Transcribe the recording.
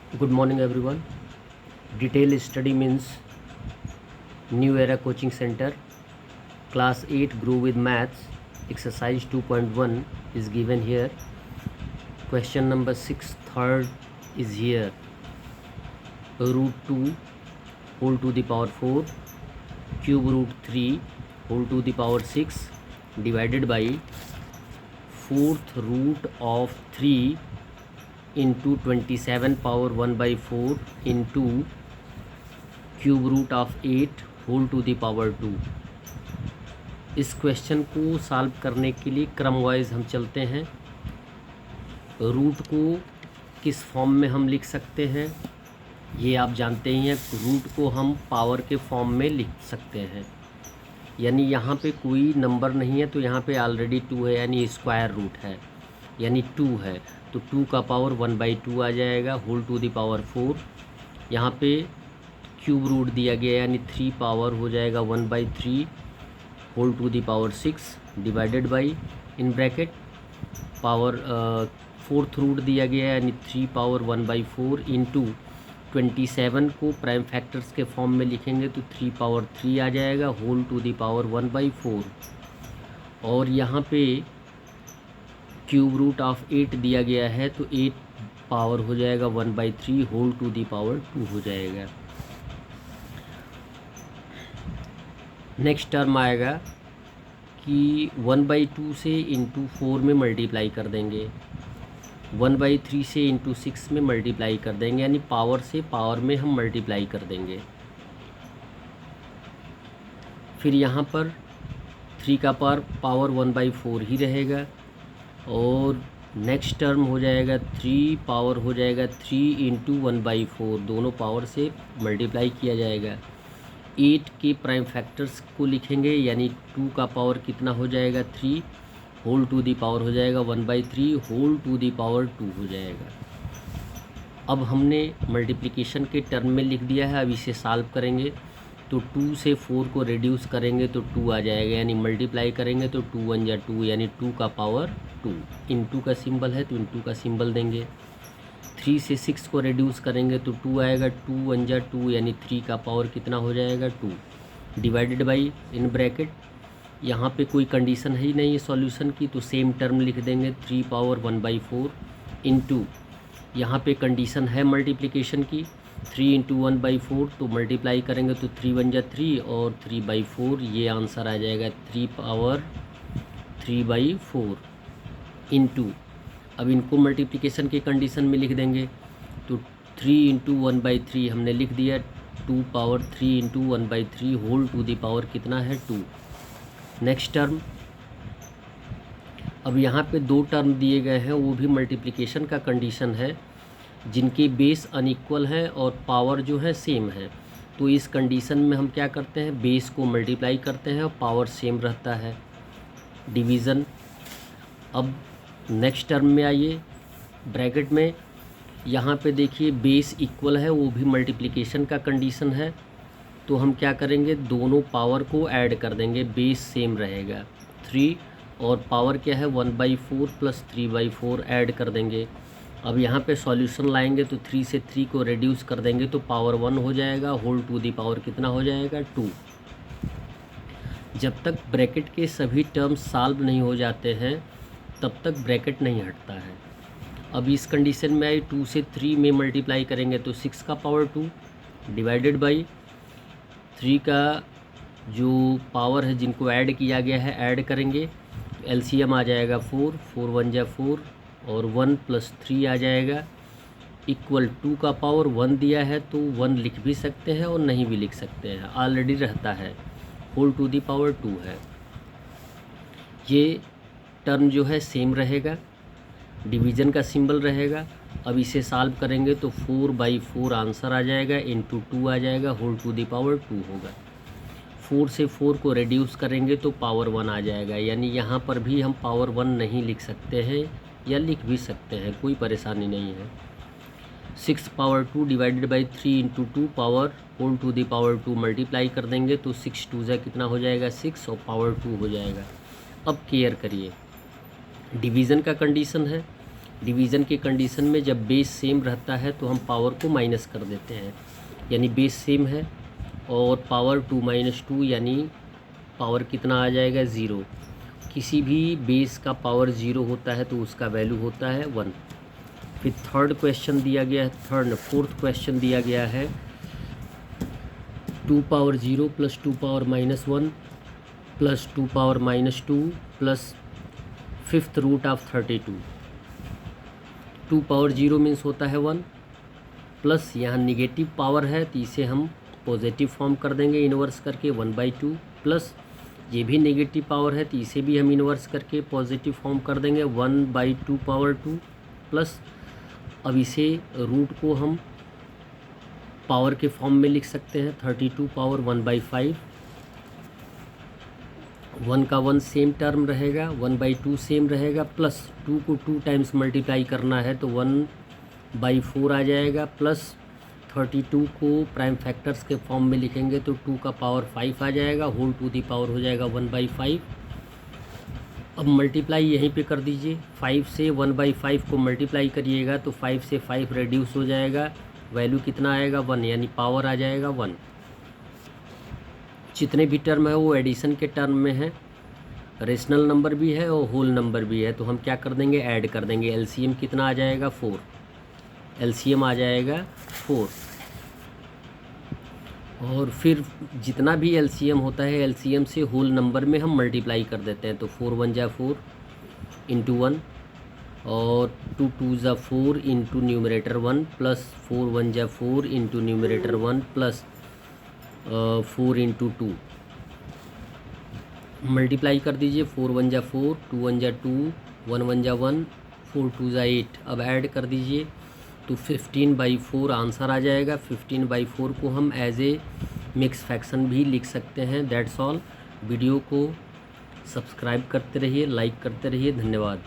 Good morning, everyone. Detailed study means New Era Coaching Center, Class 8 Grow with Maths, Exercise 2.1 is given here. Question number 6, third is here. Root 2 whole to the power 4, cube root 3 whole to the power 6 divided by fourth root of 3 into 27 power 1 by 4 into cube root of 8 whole to the power 2। इस question को solve करने के लिए क्रम wise हम चलते हैं। Root को किस फॉर्म में हम लिख सकते हैं ये आप जानते ही हैं। रूट को हम पावर के फॉर्म में लिख सकते हैं, यानी यहाँ पे कोई नंबर नहीं है तो यहाँ पे ऑलरेडी 2 है, यानी स्क्वायर रूट है, यानी 2 है तो 2 का पावर 1/2 आ जाएगा होल टू द पावर 4। यहाँ पे क्यूब रूट दिया गया यानी 3 पावर हो जाएगा 1/3 whole to the power 6 divided by in bracket power fourth root दिया गया यानी 3 पावर 1/4 इंटू 27 को प्राइम फैक्टर्स के फॉर्म में लिखेंगे तो 3 पावर 3 आ जाएगा होल टू द पावर 1/4। और यहाँ पे क्यूब रूट ऑफ 8 दिया गया है तो 8 पावर हो जाएगा 1/3 होल टू द पावर 2 हो जाएगा। नेक्स्ट टर्म आएगा कि 1/2 से इंटू 4 में मल्टीप्लाई कर देंगे, 1/3 से इंटू 6 में मल्टीप्लाई कर देंगे, यानी पावर से पावर में हम मल्टीप्लाई कर देंगे। फिर यहाँ पर 3 का पावर 1/4 ही रहेगा और नेक्स्ट टर्म हो जाएगा 3 पावर हो जाएगा 3 इंटू 1/4, दोनों पावर से मल्टीप्लाई किया जाएगा। 8 के प्राइम फैक्टर्स को लिखेंगे यानी 2 का पावर कितना हो जाएगा 3 होल टू दी पावर हो जाएगा 1/3 होल टू दी पावर 2 हो जाएगा। अब हमने मल्टीप्लिकेशन के टर्म में लिख दिया है, अब इसे सॉल्व करेंगे तो 2 से 4 को रिड्यूस करेंगे तो 2 आ जाएगा, यानी मल्टीप्लाई करेंगे तो 2 1 जा 2 यानी 2 का पावर 2। इंटू का सिंबल है तो इंटू का सिंबल देंगे। 3 से 6 को रिड्यूस करेंगे तो 2 आएगा, 2 1 जा 2 यानी 3 का पावर कितना हो जाएगा 2 डिवाइडेड बाई इन ब्रैकेट। यहाँ पे कोई कंडीशन है ही नहीं है सॉल्यूशन की तो सेम टर्म लिख देंगे 3 पावर 1/4 इंटू यहाँ पे कंडीशन है मल्टीप्लिकेशन की 3 इंटू 1/4 तो मल्टीप्लाई करेंगे तो 3 1 जा 3 और 3/4 ये आंसर आ जाएगा 3 पावर 3/4 इंटू अब इनको मल्टीप्लिकेशन के कंडीशन में लिख देंगे तो 3 इंटू 1/3 हमने लिख दिया 2 power 3 into 1/3 whole to the power कितना है 2। नेक्स्ट टर्म, अब यहाँ पे 2 टर्म दिए गए हैं वो भी मल्टीप्लिकेशन का कंडीशन है जिनके बेस अनइक्वल है और पावर जो है सेम है, तो इस कंडीशन में हम क्या करते हैं बेस को मल्टीप्लाई करते हैं और पावर सेम रहता है, डिवीज़न। अब नेक्स्ट टर्म में आइए ब्रैकेट में, यहाँ पे देखिए बेस इक्वल है वो भी मल्टीप्लिकेशन का कंडीशन है तो हम क्या करेंगे दोनों पावर को ऐड कर देंगे, बेस सेम रहेगा 3 और पावर क्या है 1/4 प्लस 3/4 ऐड कर देंगे। अब यहाँ पे सॉल्यूशन लाएंगे तो 3 से 3 को रिड्यूस कर देंगे तो पावर 1 हो जाएगा होल टू दी पावर कितना हो जाएगा 2। जब तक ब्रैकेट के सभी टर्म्स सॉल्व नहीं हो जाते हैं तब तक ब्रैकेट नहीं हटता है। अब इस कंडीशन में आई 2 से 3 में मल्टीप्लाई करेंगे तो 6 का पावर 2 डिवाइडेड बाई 3 का जो पावर है जिनको ऐड किया गया है ऐड करेंगे तो एलसीएम आ जाएगा 4 4 1 जा 4 और 1 प्लस 3 आ जाएगा इक्वल 2 का पावर 1 दिया है तो 1 लिख भी सकते हैं और नहीं भी लिख सकते हैं, ऑलरेडी रहता है होल टू दी पावर 2 है। ये टर्म जो है सेम रहेगा, डिवीज़न का सिंबल रहेगा। अब इसे सॉल्व करेंगे तो 4/4 आंसर आ जाएगा इंटू 2 आ जाएगा होल टू दी पावर 2 होगा। 4 से 4 को रिड्यूस करेंगे तो पावर 1 आ जाएगा, यानी यहाँ पर भी हम पावर 1 नहीं लिख सकते हैं या लिख भी सकते हैं, कोई परेशानी नहीं है। 6 power 2 divided by 3 into 2 power whole to the power 2 multiply कर देंगे तो 6 2 जा कितना हो जाएगा 6 और पावर 2 हो जाएगा। अब केयर करिए डिवीज़न का कंडीशन है डिवीज़न के कंडीशन में जब बेस सेम रहता है तो हम पावर को माइनस कर देते हैं, यानी बेस सेम है और पावर 2 माइनस 2 यानी पावर कितना आ जाएगा 0। किसी भी बेस का पावर 0 होता है तो उसका वैल्यू होता है 1। फिर फोर्थ क्वेश्चन दिया गया है 2 power 0 plus 2 power minus 1 plus 2 power minus 2 plus 5th root of 32। 2 power 0 means होता है 1, प्लस यहाँ निगेटिव पावर है तो इसे हम पॉजिटिव फॉर्म कर देंगे इन्वर्स करके 1/2, प्लस ये भी नेगेटिव पावर है तो इसे भी हम इन्वर्स करके पॉजिटिव फॉर्म कर देंगे 1/2 पावर 2, प्लस अब इसे रूट को हम पावर के फॉर्म में लिख सकते हैं 32 पावर 1/5। 1 का 1 सेम टर्म रहेगा, 1/2 सेम रहेगा, प्लस 2 को 2 टाइम्स मल्टीप्लाई करना है तो 1/4 आ जाएगा, प्लस 32 को प्राइम फैक्टर्स के फॉर्म में लिखेंगे तो 2 का पावर 5 आ जाएगा, होल टू दी पावर हो जाएगा 1/5। अब मल्टीप्लाई यहीं पे कर दीजिए, 5 से 1/5 को मल्टीप्लाई करिएगा तो 5 से 5 रेड्यूस हो जाएगा, वैल्यू कितना आएगा 1, यानी पावर आ जाएगा 1। जितने भी टर्म है वो एडिशन के टर्म में है, रेशनल नंबर भी है और होल नंबर भी है, तो हम क्या कर देंगे ऐड कर देंगे। एलसीएम कितना आ जाएगा 4, एलसीएम आ जाएगा 4। और फिर जितना भी एलसीएम होता है एलसीएम से होल नंबर में हम मल्टीप्लाई कर देते हैं तो 4 1 जा 4 इंटू 1 और 2 2 जा 4 इंटू न्यूमरेटर 1 प्लस 4 1 जा 4 into numerator 1 plus 4 into 2 multiply कर दीजिए। 4 1 जा 4, 2 1 जा 2, 1 1 जा 1, 4 2 जा 8। अब ऐड कर दीजिए तो 15/4 आंसर आ जाएगा। 15/4 को हम एज ए मिक्स फ्रैक्शन भी लिख सकते हैं। That's all. वीडियो को सब्सक्राइब करते रहिए, लाइक करते रहिए। धन्यवाद।